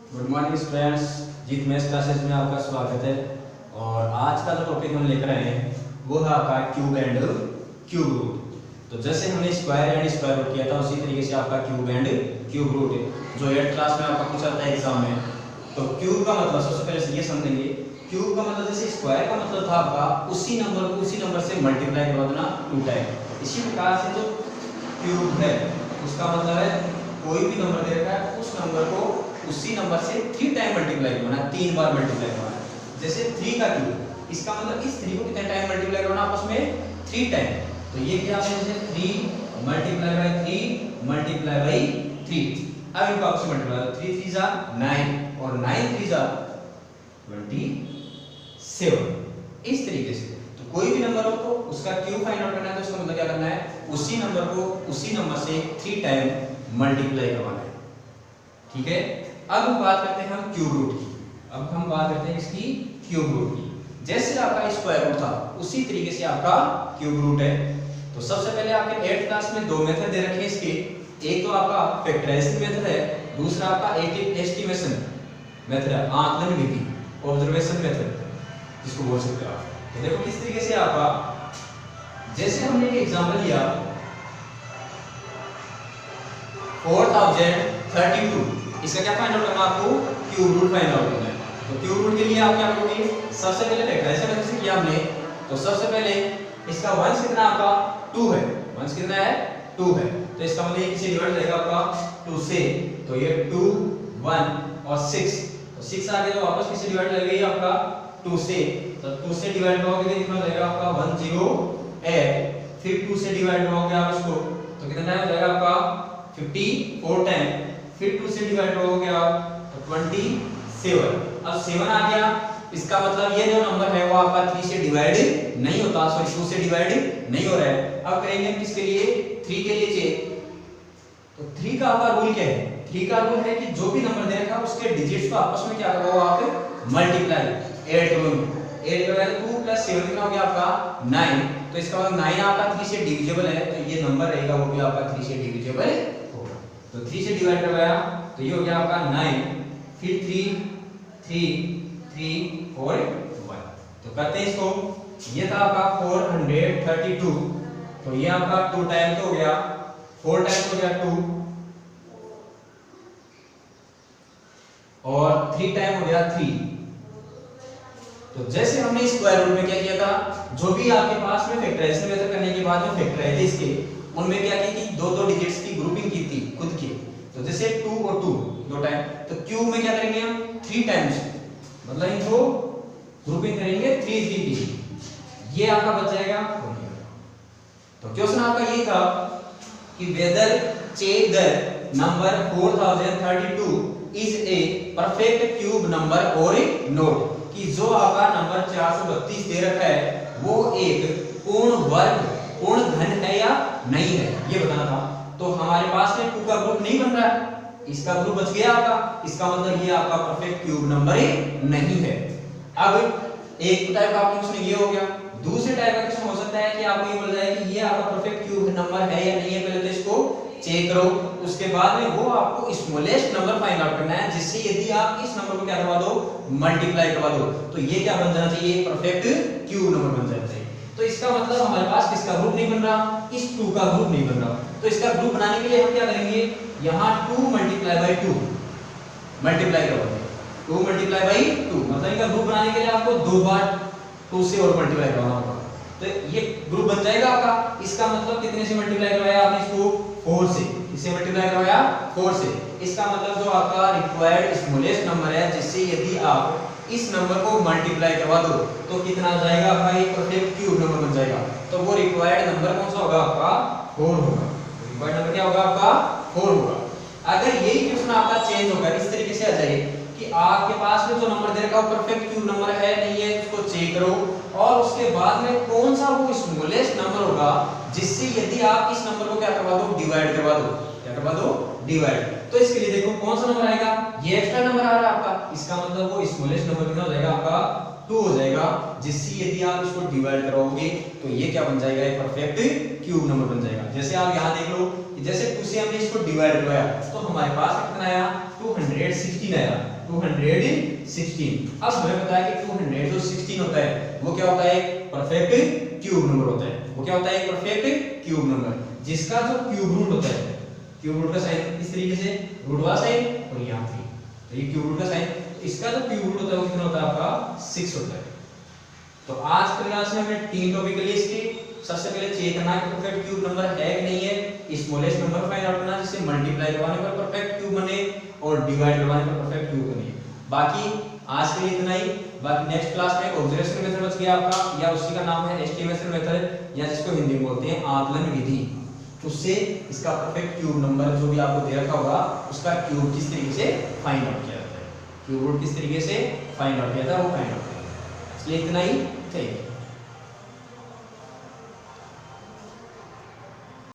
Good morning students, जीत maths classes में आपका स्वागत है। और आज का जो टॉपिक हम लेकर आए हैं वो है आपका क्यूब एंड क्यूब रूट। तो जैसे हमने स्क्वायर एंड स्क्वायर रूट किया था उसी तरीके से आपका क्यूब एंड क्यूब रूट है जो 8th क्लास में आपका पूछा था एग्जाम में। तो क्यूब का मतलब सबसे पहले से ये समझेंगे। क्यूब का मतलब जैसे स्क्वायर का मतलब था आपका उसी नंबर को उसी नंबर से मल्टीप्लाई करवा देना 2 टाइम। इसी प्रकार से जो क्यूब है उसका मतलब है कोई भी नंबर दे रखा है उस नंबर को उसी नंबर से 3 टाइम मल्टीप्लाई करना है, 3 बार मल्टीप्लाई करना है। जैसे 3 का क्यूब, इसका मतलब इस 3 को कितने टाइम मल्टीप्लाई करना आपस में 3 टाइम। तो ये क्या है, जैसे 3 मल्टीप्लाई बाय 3 मल्टीप्लाई बाय 3। अब इनको आपस में मल्टीप्लाई करो, 3 3 जा 9 और 9 3 जा 27। इस तरीके से तो कोई भी नंबर हो तो उसका क्यूब फाइंड आउट करना है। तो इसका मतलब क्या करना है, उसी नंबर को उसी नंबर से 3 टाइम मल्टीप्लाई करवाना है। ठीक है। अब हम बात करते हैं हम क्यूब रूट की। अब हम बात करते हैं इसकी क्यूब रूट की। जैसे आपका स्क्वायर रूट था उसी तरीके से आपका क्यूब रूट है। तो सबसे पहले आपके 8th क्लास में 2 मेथड दे रखे हैं इसके। एक तो आपका फैक्टराइजेशन मेथड है, दूसरा आपका एस्टिमेशन मेथड है, आकलन विधि, ऑब्जर्वेशन मेथड जिसको बोल सकते हो आप। तो देखो किस तरीके से आपका, जैसे हमने एक एग्जांपल लिया 4032, इसका क्या फाइंड आउट करना है आपको, क्यूब रूट फाइंड आउट करना है। तो क्यूब रूट के लिए आप क्या करोगे, सबसे पहले फैक्टराइजेशन मेथड से किया हमने। तो सबसे पहले इसका वंश कितना आपका 2 है, वंश कितना है 2 है। तो इसका मतलब ये किससे डिवाइड हो जाएगा आपका 2 से। तो ये 2 1 और 6, तो 6 आ गया तो वापस किससे डिवाइड हो जाएगा आपका 2 से। तो 2 से डिवाइड करोगे तो कितना हो जाएगा आपका 108। फिर 2 से डिवाइड करोगे आप इसको तो कितना हो जाएगा आपका 54 टाइम। फिर 2 से डिवाइड करोगे आप तो 27। अब 7 आ गया, इसका मतलब ये जो नंबर है वो आपका 3 से डिवाइड नहीं होता, सॉरी 2 से डिवाइड नहीं हो रहा है। अब करेंगे हम किसके लिए, 3 के लिए चेक। तो 3 का आपका रूल क्या है, 3 का रूल है कि जो भी नंबर दे रखा है उसके डिजिट्स को आपस में क्या करो आप मल्टीप्लाई 8 करो। 8 का 2 + 7 कितना हो गया आपका 9। तो इसका मतलब 9 आपका 3 से डिविजिबल है, तो ये नंबर रहेगा वो भी आपका 3 से डिविजिबल होगा। तो 3 से डिवाइड करवाया तो ये हो गया आपका 9, फिर 3 3 3 और 1। तो करते हैं इसको, ये था आपका 432। तो ये आपका 2 टाइम तो हो गया, 4 टाइम हो गया 2 और 3 टाइम हो गया 3। तो जैसे हमने स्क्वायर रूट में क्या किया था, जो भी आपके पास में फैक्टराइजेशन मेथड करने के बाद में फैक्टराइज इसके उनमें क्या की कि 2-2 डिजिट्स की ग्रुपिंग की थी खुद की। तो जैसे 2 और 2 2 टाइम, तो क्यूब में क्या करेंगे हम 3 टाइम्स, मतलब इनको ग्रुपिंग करेंगे 3 3 की। ये आपका बच जाएगा। तो क्वेश्चन आपका ये था कि whether check the number 4032 is a perfect cube number और नोट, कि जो आपका नंबर 432 दे रखा है वो एक पूर्ण वर्ग पूर्ण घन है या नहीं है, ये बताना था। तो हमारे पास में 2 का ग्रुप नहीं बन रहा है, इसका ग्रुप बच गया आपका, इसका मतलब ये आपका परफेक्ट क्यूब नंबर नहीं है। अब एक टाइप का क्वेश्चन ये हो गया। दूसरे टाइप का क्वेश्चन हो सकता है कि आपको ये बोल जाए कि ये आपका परफेक्ट क्यूब नंबर है या नहीं है, पहले तो इसको चेक करो, उसके बाद में वो आपको स्मॉलेस्ट नंबर फाइंड आउट करना है, जिससे यदि आप इस नंबर को क्या करवा दो मल्टीप्लाई करवा दो तो ये क्या बन जाना चाहिए, परफेक्ट क्यूब नंबर बन जाना चाहिए। तो इसका मतलब हमारे पास किसका ग्रुप नहीं बन रहा, इस 2 का ग्रुप नहीं बन रहा। तो इसका ग्रुप बनाने के लिए हम क्या करेंगे, यहाँ 2 मल्टीप्लाई बाय 2 मल्टीप्लाई करोगे, 2 मल्टीप्लाई बाय 2 मतलब इनका ग्रुप बनाने के लिए आपको 2 बार 2 से और मल्टीप्लाई करवाना होगा। तो ये ग्रुप बन जाएगा आपका। इसका मतलब कितने से मल्टीप्लाई करवाया आपने इसको 4 से, इसे मल्टीप्लाई करवाया 4 से। इसका मतलब जो आपका रिक्वायर्ड स्मॉलेस्ट नंबर है, जिससे यदि आप इस नंबर को मल्टीप्लाई करवा दो तो कितना आ जाएगा आपका, एक परफेक्ट क्यूब नंबर बन जाएगा। तो वो रिक्वायर्ड नंबर कौन सा होगा आपका 4 होगा। रिक्वायर्ड नंबर क्या होगा आपका 4 होगा। अगर यही क्वेश्चन आपका चेंज होगा, इस तरीके से आ जाए कि आपके पास में जो नंबर दे रखा है वो परफेक्ट क्यूब नंबर है नहीं है, इसको चेक करो और उसके बाद में कौन सा वो स्मॉलेस्ट नंबर होगा जिससे यदि आप इस नंबर को क्या करवा दो डिवाइड करवा दो, क्या करवा दो डिवाइड। तो इसके लिए देखो कौन सा नंबर आएगा, ये एक्स्ट्रा नंबर आ रहा है आपका, इसका मतलब वो स्मॉलेस्ट नंबर कितना हो जाएगा आपका 2 हो जाएगा, जिससे यदि आप इसको डिवाइड करोगे तो ये क्या बन जाएगा, एक परफेक्ट क्यूब नंबर बन जाएगा। जैसे आप यहां देख लो, जैसे 2 से हमने इसको डिवाइड करवाया तो हमारे पास कितना आया 216 आया। 216। अब हमें पता है कि 216 होता है वो क्या होता है, एक परफेक्ट क्यूब नंबर होता है। वो क्या होता है, एक परफेक्ट क्यूब नंबर जिसका जो क्यूब रूट होता है, क्यूब रूट का साइन इस तरीके से रूट वाला साइन और यहाँ थी, तो ये क्यूब रूट का साइन, इसका जो क्यूब रूट होता है वो कितना होता है आपका 6 होता है। तो आज की क्लास में हमने 3 टॉपिक लिए इसके। सबसे पहले चेक करना कि परफेक्ट क्यूब नंबर है कि नहीं है, स्मॉलेस्ट नंबर फाइंड आउट करना जिससे मल्टीप्लाई करवाने पर परफेक्ट क्यूब बने और डिवाइड करवाने पर परफेक्ट क्यूब बने। बाकी आज के लिए इतना ही। बाकी नेक्स्ट क्लास में ऑब्जर्वेशन मेथड बच गया आपका, या उसी का नाम है एस्टिमेशन मेथड, या जिसको हिंदी में बोलते हैं आकलन विधि। उससे इसका परफेक्ट क्यूब नंबर जो भी आपको दे रखा होगा उसका क्यूब किस तरीके से फाइंड आउट किया जाता है, क्यूब रूट किस तरीके से फाइंड आउट किया था वो फाइंड आउट किया। इसलिए इतना ही, थैंक यू।